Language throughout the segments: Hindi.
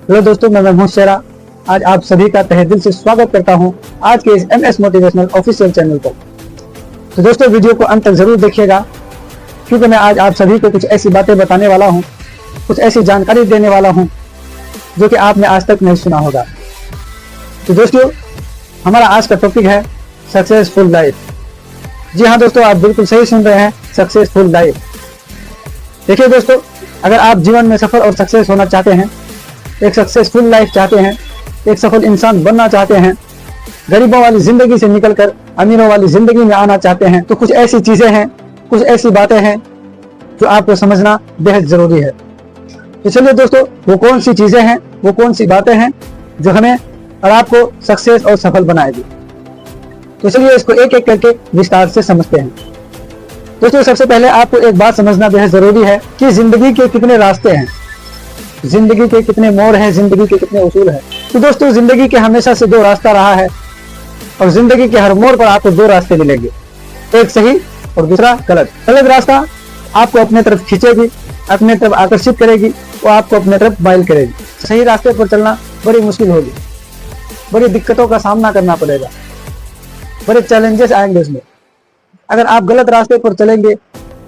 हेलो दोस्तों, मैं महमूद शेरा। आज आप सभी का तहे दिल से स्वागत करता हूं आज के इस MS मोटिवेशनल ऑफिशियल चैनल पर। तो दोस्तों, वीडियो को अंत तक जरूर देखिएगा, क्योंकि मैं आज आप सभी को कुछ ऐसी बातें बताने वाला हूं, कुछ ऐसी जानकारी देने वाला हूं जो कि आपने आज तक नहीं सुना होगा। तो दोस्तों, हमारा आज का टॉपिक है सक्सेसफुल लाइफ। जी हाँ दोस्तों, आप बिल्कुल सही सुन रहे हैं, सक्सेसफुल लाइफ। देखिए दोस्तों, अगर आप जीवन में सफल और सक्सेस होना चाहते हैं, एक सक्सेसफुल लाइफ चाहते हैं, एक सफल इंसान बनना चाहते हैं, गरीबों वाली जिंदगी से निकलकर अमीरों वाली जिंदगी में आना चाहते हैं, तो कुछ ऐसी चीजें हैं, कुछ ऐसी बातें हैं जो आपको समझना बेहद जरूरी है। तो चलिए दोस्तों, वो कौन सी चीजें हैं, वो कौन सी बातें हैं जो हमें और आपको सक्सेस और सफल बनाएगी। तो चलिए इसको एक एक करके विस्तार से समझते हैं। दोस्तों, सबसे पहले आपको एक बात समझना बेहद जरूरी है कि जिंदगी के कितने रास्ते हैं, जिंदगी के कितने मोड़ हैं, जिंदगी के कितने उसूल हैं। तो दोस्तों, जिंदगी के हमेशा से दो रास्ता रहा है और जिंदगी के हर मोड़ पर आपको दो रास्ते मिलेंगे, एक सही और दूसरा गलत। गलत रास्ता आपको अपने तरफ खींचेगी, अपने तरफ आकर्षित करेगी, वो आपको अपने तरफ माइल करेगी। सही रास्ते पर चलना बड़ी मुश्किल होगी, बड़ी दिक्कतों का सामना करना पड़ेगा, बड़े चैलेंजेस आएंगे उसमें। अगर आप गलत रास्ते पर चलेंगे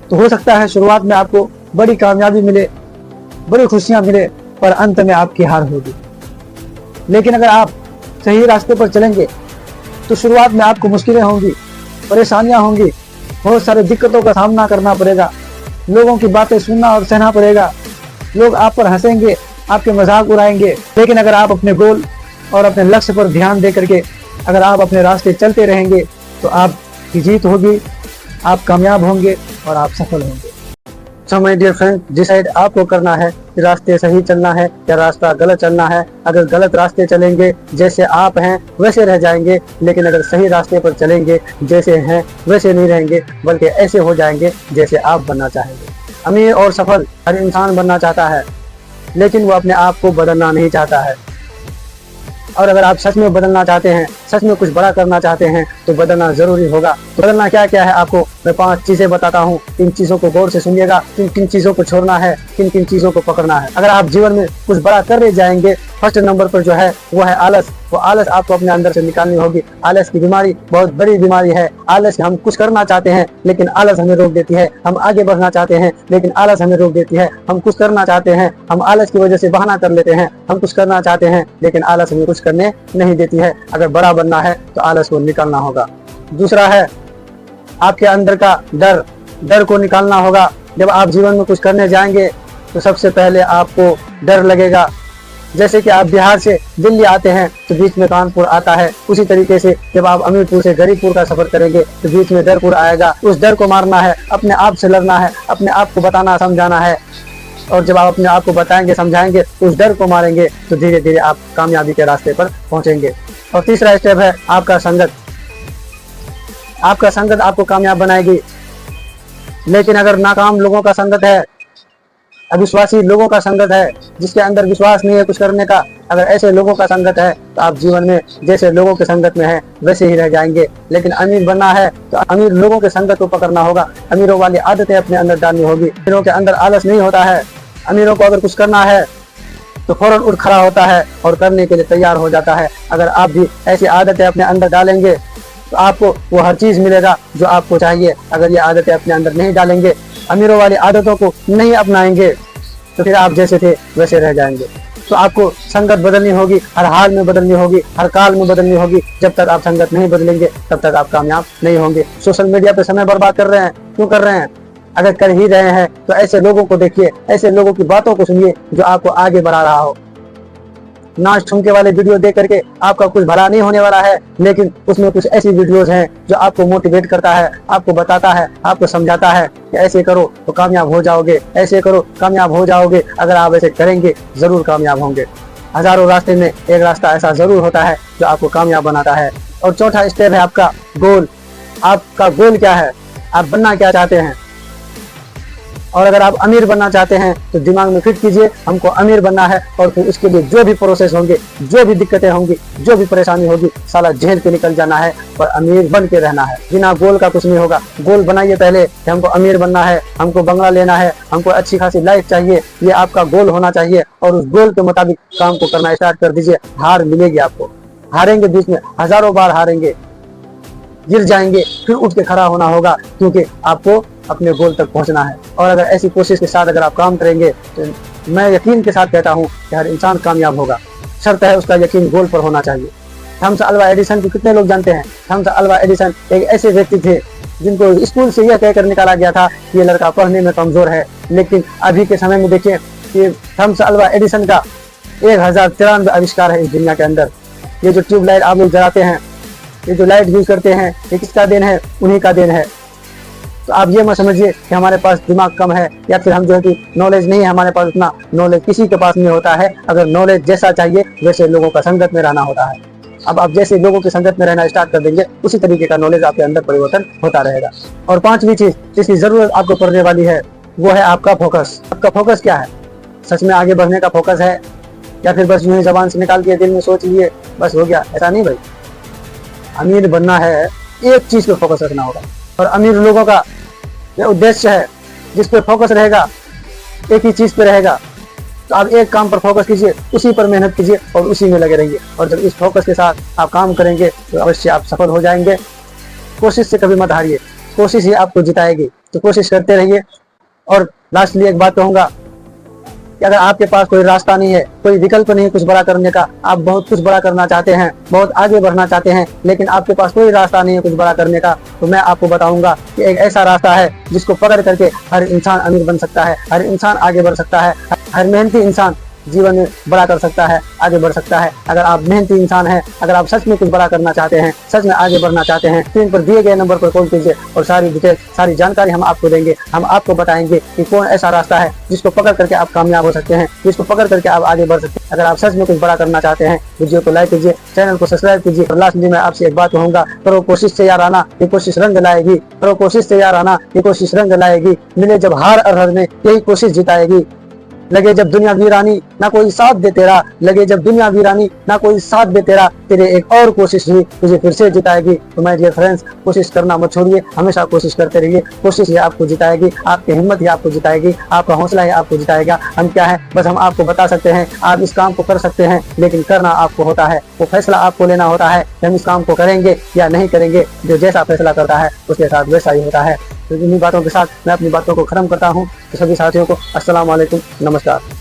तो हो सकता है शुरुआत में आपको बड़ी कामयाबी मिले, बड़ी खुशियां मिले, पर अंत में आपकी हार होगी। लेकिन अगर आप सही रास्ते पर चलेंगे तो शुरुआत में आपको मुश्किलें होंगी, परेशानियां होंगी, बहुत सारे दिक्कतों का सामना करना पड़ेगा, लोगों की बातें सुनना और सहना पड़ेगा, लोग आप पर हंसेंगे, आपके मजाक उड़ाएंगे। लेकिन अगर आप अपने गोल और अपने लक्ष्य पर ध्यान दे करके अगर आप अपने रास्ते चलते रहेंगे तो आपकी जीत होगी, आप कामयाब होंगे और आप सफल होंगे। So my dear friend, decide आपको करना है कि रास्ते सही चलना है या रास्ता गलत चलना है। अगर गलत रास्ते चलेंगे, जैसे आप हैं वैसे रह जाएंगे, लेकिन अगर सही रास्ते पर चलेंगे, जैसे हैं वैसे नहीं रहेंगे, बल्कि ऐसे हो जाएंगे जैसे आप बनना चाहेंगे। अमीर और सफल हर इंसान बनना चाहता है, लेकिन वो अपने आप को बदलना नहीं चाहता है। और अगर आप सच में बदलना चाहते हैं, सच में कुछ बड़ा करना चाहते हैं, तो बदलना जरूरी होगा। तो बदलना क्या क्या है, आपको मैं 5 चीजें बताता हूँ। इन चीजों को गौर से सुनिएगा, किन किन चीजों को छोड़ना है, किन किन चीजों को पकड़ना है। अगर आप जीवन में कुछ बड़ा कर रहे जाएंगे, फर्स्ट नंबर पर जो है वो है आलस। वो आलस आपको अपने अंदर से निकालनी होगी। आलस की बीमारी बहुत बड़ी बीमारी है। आलस, हम कुछ करना चाहते हैं लेकिन आलस हमें रोक देती है। हम आगे बढ़ना चाहते हैं लेकिन आलस हमें रोक देती है। हम कुछ करना चाहते हैं, हम आलस की वजह से बहाना कर लेते हैं। हम कुछ करना चाहते हैं लेकिन आलस हमें कुछ करने नहीं देती है। अगर बड़ा बनना है तो आलस को निकालना होगा। दूसरा है आपके अंदर का डर। डर को निकालना होगा। जब आप जीवन में कुछ करने जाएंगे तो सबसे पहले आपको डर लगेगा। जैसे कि आप बिहार से दिल्ली आते हैं तो बीच में कानपुर आता है, उसी तरीके से जब आप अमीरपुर से गरीबपुर का सफर करेंगे तो बीच में डरपुर आएगा। उस डर को मारना है, अपने आप से लड़ना है, अपने आप को बताना समझाना है। और जब आप अपने आप को बताएंगे, समझाएंगे, उस डर को मारेंगे, तो धीरे धीरे आप कामयाबी के रास्ते पर पहुंचेंगे। और तीसरा स्टेप है आपका संगत। आपका संगत आपको कामयाब बनाएगी। लेकिन अगर नाकाम लोगों का संगत है, अविश्वासी लोगों का संगत है, जिसके अंदर विश्वास नहीं है कुछ करने का, अगर ऐसे लोगों का संगत है तो आप जीवन में जैसे लोगों के संगत में है वैसे ही रह जाएंगे। लेकिन अमीर बनना है तो अमीर लोगों के संगत को पकड़ना होगा। अमीरों वाली आदतें अपने अंदर डालनी होगी। अमीरों के अंदर आलस नहीं होता है। अमीरों को अगर कुछ करना है तो फौरन उठ खड़ा होता है और करने के लिए तैयार हो जाता है। अगर आप भी ऐसी आदतें अपने अंदर डालेंगे तो आपको वो हर चीज मिलेगा जो आपको चाहिए। अगर ये आदतें अपने अंदर नहीं डालेंगे, अमीरों वाली आदतों को नहीं अपनाएंगे, तो फिर आप जैसे थे वैसे रह जाएंगे। तो आपको संगत बदलनी होगी, हर हाल में बदलनी होगी, हर काल में बदलनी होगी। जब तक आप संगत नहीं बदलेंगे तब तक आप कामयाब नहीं होंगे। सोशल मीडिया पे समय बर्बाद कर रहे हैं, क्यों कर रहे हैं? अगर कर ही रहे हैं तो ऐसे लोगों को देखिए, ऐसे लोगों की बातों को सुनिए जो आपको आगे बढ़ा रहा हो। नाच ठुमके वाले वीडियो देख करके आपका कुछ भला नहीं होने वाला है, लेकिन उसमें कुछ ऐसी वीडियोस हैं जो आपको मोटिवेट करता है, आपको बताता है, आपको समझाता है कि ऐसे करो तो कामयाब हो जाओगे, ऐसे करो कामयाब हो जाओगे। अगर आप ऐसे करेंगे जरूर कामयाब होंगे। हजारों रास्ते में एक रास्ता ऐसा जरूर होता है जो आपको कामयाब बनाता है। और चौथा स्टेप है आपका गोल। आपका गोल क्या है? आप बनना क्या चाहते हैं? और अगर आप अमीर बनना चाहते हैं तो दिमाग में फिट कीजिए हमको अमीर बनना है, और फिर उसके लिए जो भी प्रोसेस होंगे, जो भी दिक्कतें होंगी, जो भी परेशानी होगी, साला झेल के निकल जाना है, पर अमीर बन के रहना है। बिना गोल का कुछ नहीं होगा। गोल बनाइए पहले कि हमको अमीर बनना है, हमको बंगला लेना है, हमको अच्छी खासी लाइफ चाहिए, ये आपका गोल होना चाहिए, और उस गोल के मुताबिक काम को करना स्टार्ट कर दीजिए। हार मिलेगी आपको, हारेंगे बीच में, हजारों बार हारेंगे, गिर जाएंगे, फिर उठ के खड़ा होना होगा, क्योंकि आपको अपने गोल तक पहुंचना है। और अगर ऐसी कोशिश के साथ अगर आप काम करेंगे तो मैं यकीन के साथ कहता हूं कि हर इंसान कामयाब होगा। शर्त है उसका यकीन गोल पर होना चाहिए। थॉमस अल्वा एडिसन को कितने लोग जानते हैं? थॉमस अल्वा एडिसन एक ऐसे व्यक्ति थे जिनको स्कूल से यह कहकर निकाला गया था कि ये लड़का पढ़ने में कमजोर है, लेकिन अभी के समय में देखिए कि थॉमस अल्वा एडिसन का 1093 आविष्कार है इस दुनिया के अंदर। ये जो ट्यूबलाइट आप लोग जलाते हैं, ये जो लाइट यूज करते हैं, ये किसका देन है? उन्हीं का देन है। तो आप ये मत समझिए कि हमारे पास दिमाग कम है, या फिर हम जो है कि नॉलेज नहीं है हमारे पास, उतना नॉलेज किसी के पास नहीं होता है। अगर नॉलेज जैसा चाहिए वैसे लोगों का संगत में रहना होता है। अब आप जैसे लोगों की संगत में रहना स्टार्ट कर देंगे, उसी तरीके का नॉलेज आपके अंदर परिवर्तन होता रहेगा। और पांचवी चीज जिसकी जरूरत आपको पड़ने वाली है वो है आपका फोकस। आपका फोकस क्या है? सच में आगे बढ़ने का फोकस है, या फिर बस यूं ही जबान से निकाल के दिल में सोच लिए बस हो गया? ऐसा नहीं भाई। अमीर बनना है, एक चीज पे फोकस रखना होगा, और अमीर लोगों का यह उद्देश्य है जिस पे फोकस रहेगा, एक ही चीज पे रहेगा। तो आप एक काम पर फोकस कीजिए, उसी पर मेहनत कीजिए और उसी में लगे रहिए, और जब इस फोकस के साथ आप काम करेंगे तो अवश्य आप सफल हो जाएंगे। कोशिश से कभी मत हारिए, कोशिश ही आपको जिताएगी, तो कोशिश करते रहिए। और लास्टली एक बात कहूंगा कि अगर आपके पास कोई रास्ता नहीं है, कोई विकल्प नहीं है कुछ बड़ा करने का, आप बहुत कुछ बड़ा करना चाहते हैं, बहुत आगे बढ़ना चाहते हैं, लेकिन आपके पास कोई रास्ता नहीं है कुछ बड़ा करने का, तो मैं आपको बताऊंगा कि एक ऐसा रास्ता है जिसको पकड़ करके हर इंसान अमीर बन सकता है, हर इंसान आगे बढ़ सकता है, हर मेहनती इंसान जीवन में बड़ा कर सकता है, आगे बढ़ सकता है। अगर आप मेहनती इंसान हैं, अगर आप सच में कुछ बड़ा करना चाहते हैं, सच में आगे बढ़ना चाहते हैं, स्क्रीन पर दिए गए नंबर पर कॉल कीजिए और सारी डिटेल, सारी जानकारी हम आपको देंगे। हम आपको बताएंगे कि कौन ऐसा रास्ता है जिसको पकड़ करके आप कामयाब हो सकते हैं, जिसको पकड़ करके आप आगे बढ़ सकते हैं। अगर आप सच में कुछ बड़ा करना चाहते हैं, वीडियो को लाइक कीजिए, चैनल को सब्सक्राइब कीजिए। और लास्ट में मैं आपसे एक बात कहूंगा, करो कोशिश से यार आना, ये कोशिश रंग लाएगी। करो कोशिश से यार आना, ये कोशिश रंग लाएगी। मिले जब हार अरहर में, यही कोशिश जिताएगी। लगे जब दुनिया वीरानी, ना कोई साथ दे तेरा, लगे जब दुनिया वीरानी, ना कोई साथ दे तेरा, तेरे एक और कोशिश ही तुझे फिर से जिताएगी। तो माय डियर फ्रेंड्स, कोशिश करना मत छोड़िए, हमेशा कोशिश करते रहिए। कोशिश ही आपको जिताएगी, आपकी हिम्मत ही आपको जिताएगी, आपका हौसला ही आपको जिताएगा। हम क्या है, बस हम आपको बता सकते हैं आप इस काम को कर सकते हैं, लेकिन करना आपको होता है। वो फैसला आपको लेना होता है कि हम इस काम को करेंगे या नहीं करेंगे। जो जैसा फैसला करता है उसके साथ वैसा ही होता है। तो इन्हीं बातों के साथ मैं अपनी बातों को खत्म करता हूँ। तो सभी साथियों को अस्सलाम वालेकुम, नमस्कार।